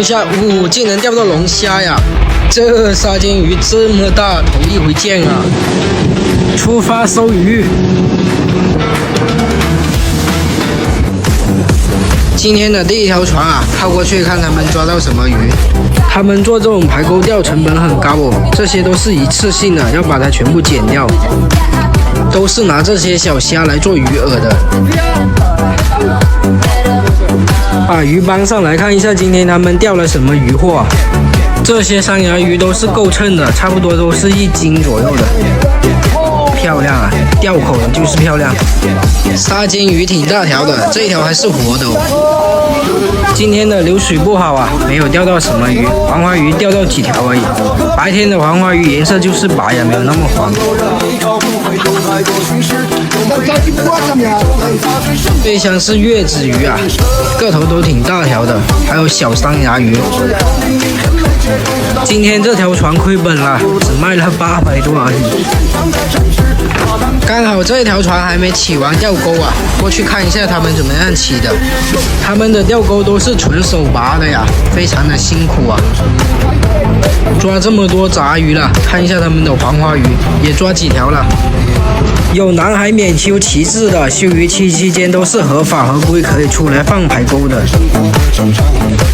一下，竟然钓到龙虾呀！这沙尖鱼这么大，头一回见啊！出发收鱼。今天的第一条船啊，靠过去看他们抓到什么鱼。他们做这种排钩钓成本很高哦，这些都是一次性的，要把它全部剪掉。都是拿这些小虾来做鱼饵的。把鱼搬上来看一下，今天他们钓了什么鱼货啊？这些山牙鱼都是够称的，差不多都是1斤左右的。漂亮啊，钓口的就是漂亮。沙尖鱼挺大条的，这一条还是活的哦。今天的流水不好啊，没有钓到什么鱼，黄花鱼钓到几条而已。白天的黄花鱼颜色就是白呀，没有那么黄。这箱是月子鱼啊，个头都挺大条的，还有小山牙鱼。今天这条船亏本了，只卖了800多而已。刚好这条船还没起完钓钩啊，过去看一下他们怎么样起的。他们的钓钩都是纯手拔的呀，非常的辛苦啊。抓这么多杂鱼了，看一下他们的黄花鱼也抓几条了。有南海免休旗帜的，休渔期期间都是合法合规可以出来放排钩的。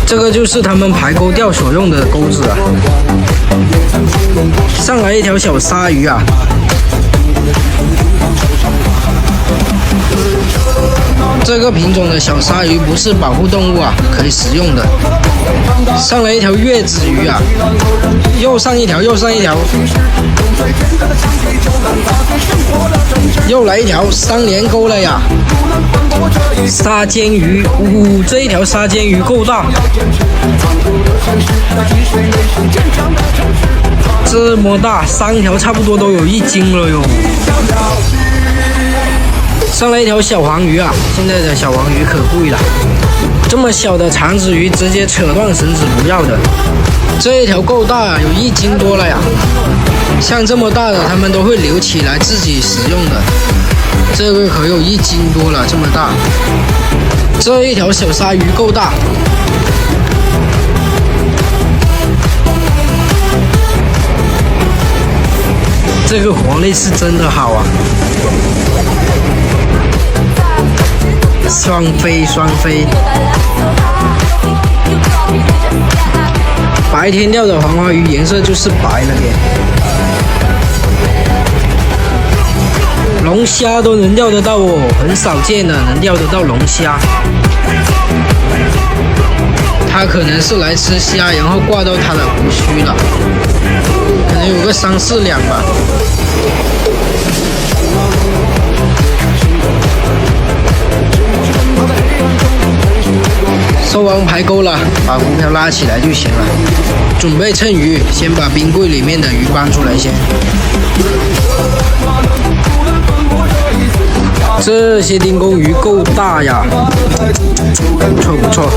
这个就是他们排钩钓所用的钩子啊。上来一条小鲨鱼啊。这个品种的小鲨鱼不是保护动物啊，可以食用的。上来一条月子鱼啊，又上一条，又上一条，又来一条3连钩了呀！沙尖鱼，这一条沙尖鱼够大，这么大，3条差不多都有1斤了哟。上来一条小黄鱼啊，现在的小黄鱼可贵了，这么小的长子鱼直接扯断绳子不要的。这一条够大啊，有1斤多了呀。像这么大的他们都会留起来自己食用的，这个可有1斤多了，这么大。这一条小鲨鱼够大。这个活力是真的好啊。双飞，白天钓的黄花鱼颜色就是白了点。龙虾都能钓得到哦，很少见的能钓得到龙虾。它可能是来吃虾，然后挂到它的胡须了，可能有个3、4两吧。收完排钩了，把浮漂拉起来就行了。准备称鱼，先把冰柜里面的鱼搬出来先。这些丁公鱼够大呀，不错。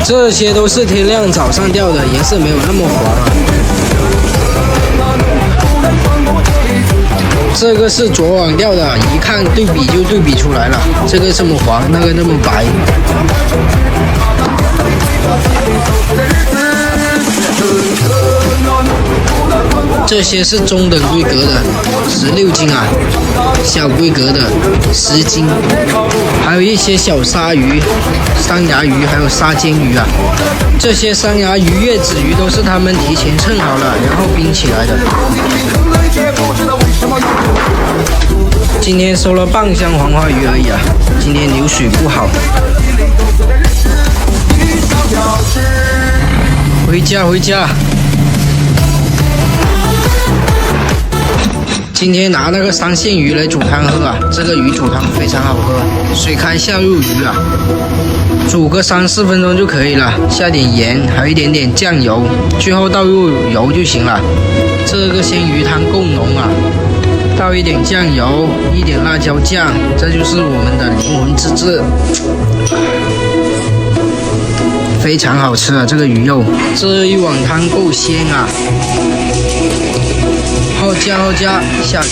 这些都是天亮早上钓的，颜色没有那么黄啊。这个是昨晚钓的，一看对比就对比出来了，这个这么黄，那个那么白。这些是中等规格的，16斤啊，小规格的10斤，还有一些小鲨鱼、山牙鱼，还有沙尖鱼啊。这些山牙鱼、月子鱼都是他们提前称好了，然后冰起来的。今天收了半箱黄花鱼而已啊，今天流水不好。回家。今天拿那个3线鱼来煮汤喝啊，这个鱼煮汤非常好喝，水开下入鱼啊，煮个3、4分钟就可以了，下点盐，还有一点点酱油，最后倒入油就行了。这个鲜鱼汤够浓啊，倒一点酱油，一点辣椒酱，这就是我们的灵魂之至，非常好吃啊！这个鱼肉，这一碗汤够鲜啊！好加，下。